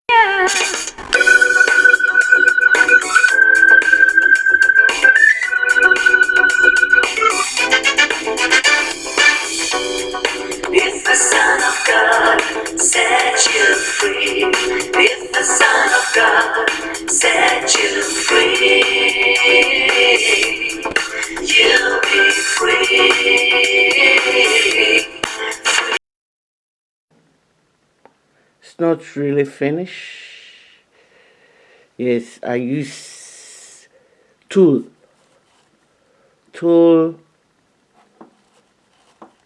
Yeah. If the Son of God set you free, if the Son of God set you free, you'll be free. It's not really finished. Yes, I use tulle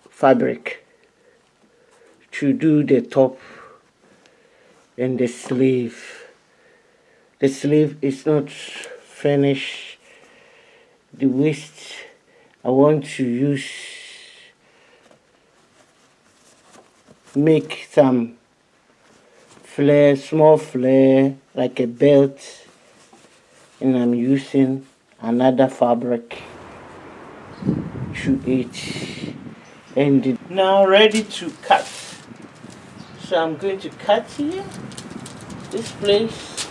fabric to do the top and the sleeve. The sleeve is not finished. The waist, I want to make some flare, small flare, like a belt, and I'm using another fabric to it. And now ready to cut. So I'm going to cut here, this place.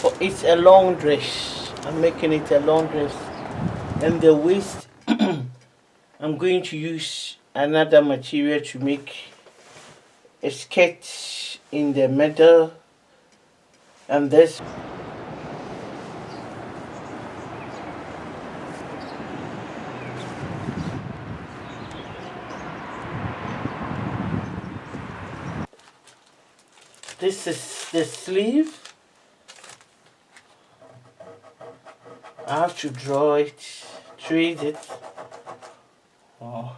Oh, it's a long dress. I'm making it a long dress. And the waist, I'm going to use another material to make a skirt in the middle. And this is the sleeve. I have to draw it, trace it. Oh.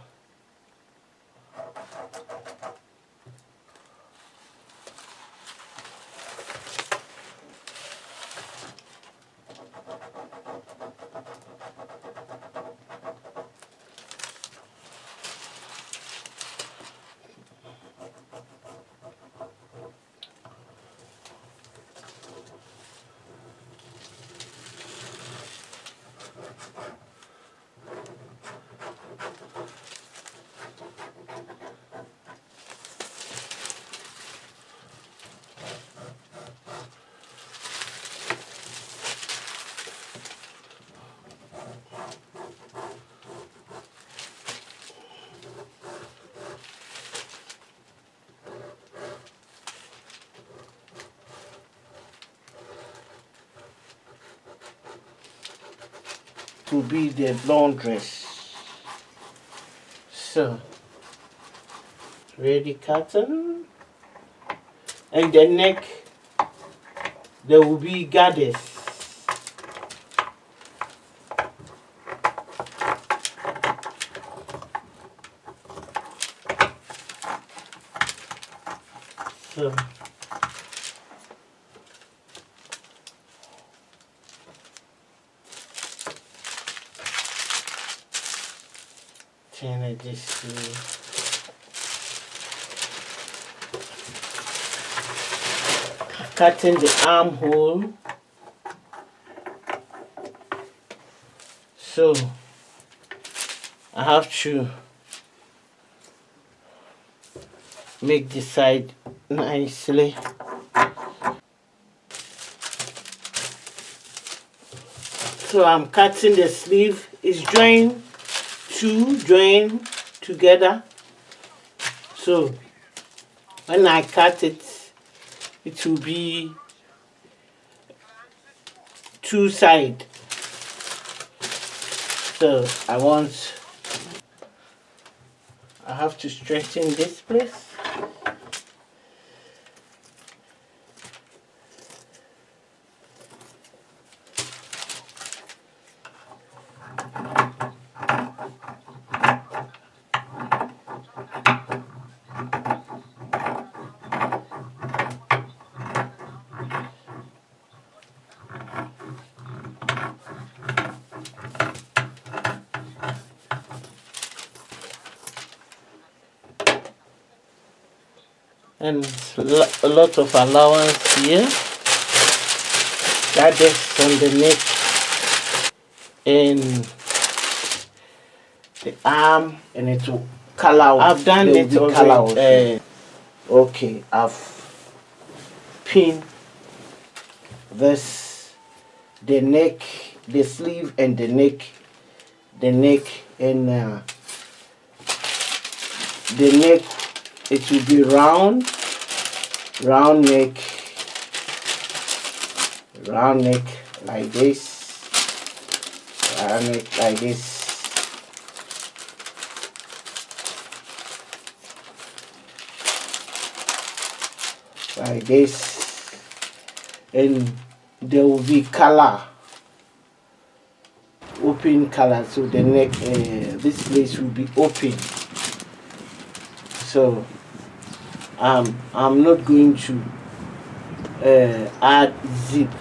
To be the long dress. So, ready cotton. And the neck, there will be gathers. So, turn it this way. Cutting the armhole. So I have to make the side nicely. So I'm cutting the sleeve. It's joined together. So when I cut it, it will be two sides. So I have to straighten this place. And a lot of allowance here. That is on the neck and the arm, and it will color out. I've done it already. Okay, I've pinned this, the neck, the sleeve and the neck and the neck, it will be round neck like this, round neck like this. Like this, and there will be color, open color, so the neck, this place will be open. So I'm not going to add zip.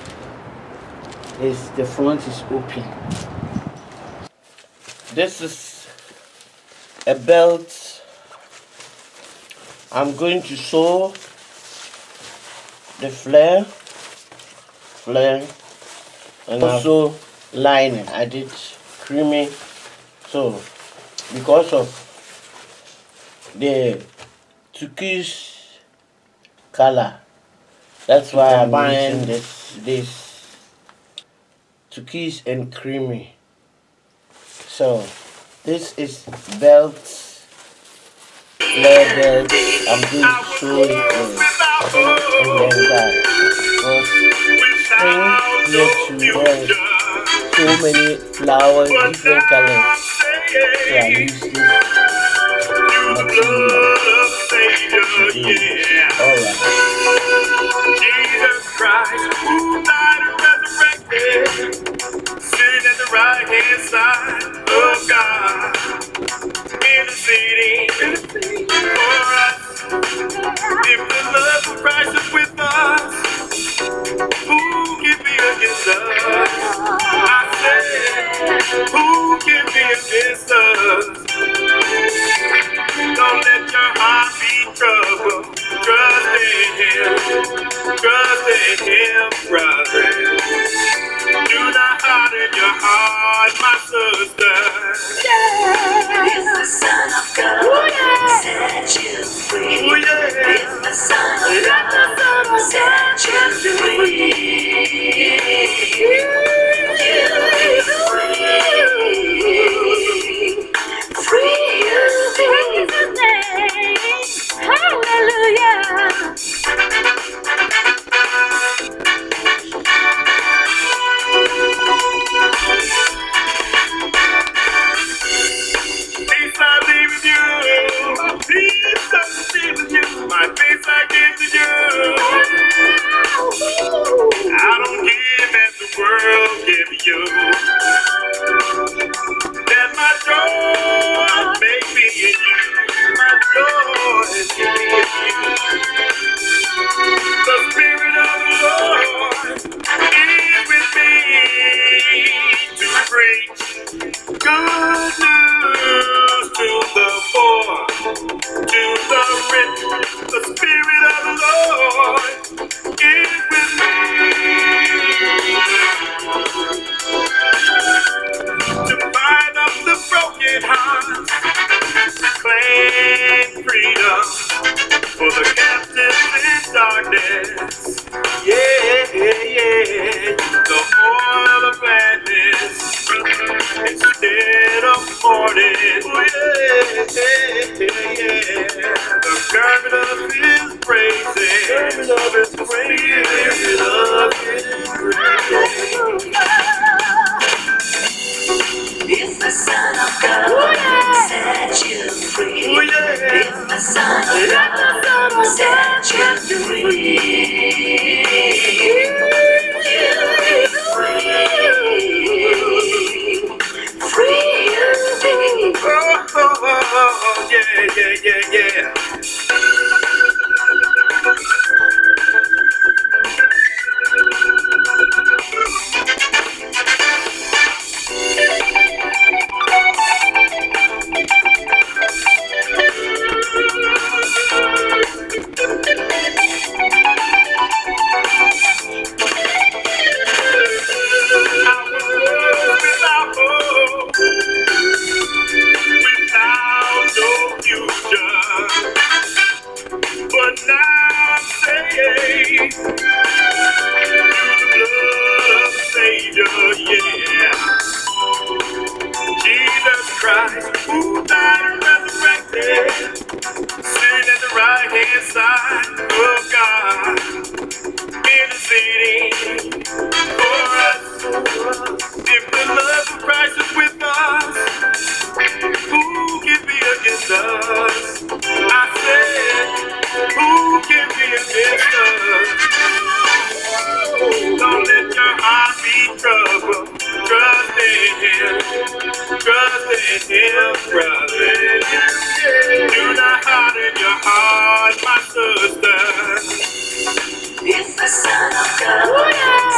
The front is open. This is a belt. I'm going to sew the flare and also lining. I did creamy, so because of the turquoise color, that's why I'm buying this turquoise and creamy. So this is belt, flare belt. I'm going to show it and then that. Because spring here to wear so many flowers, different colors. So I use this material to do this. Alright. Jesus Christ, who died and resurrected, sitting at the right hand side of God, interceding for us. If the love of Christ is with us, who can be against us? I said, who can be against us? Don't let your heart be troubled. Trust in Him, brother. Do not harden your heart, my sister. If the Son of God set you free, if the Son of God set you free, you'll be free. Free you'll be. Hallelujah. Peace I leave with you. Peace I leave with you. My peace I give to you.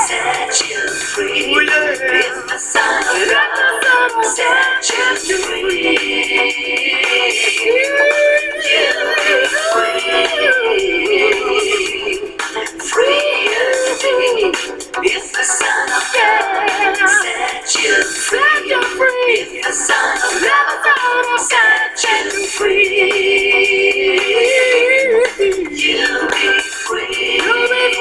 set you free. If the Son of God set you free, you'll be free. Free you be. If the Son of God set you free, if the Son of God set you free, you'll be free. You'll be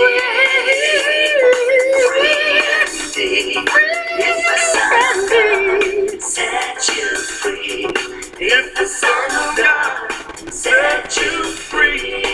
free. If the Son of God set you free, if the Son of God set you free.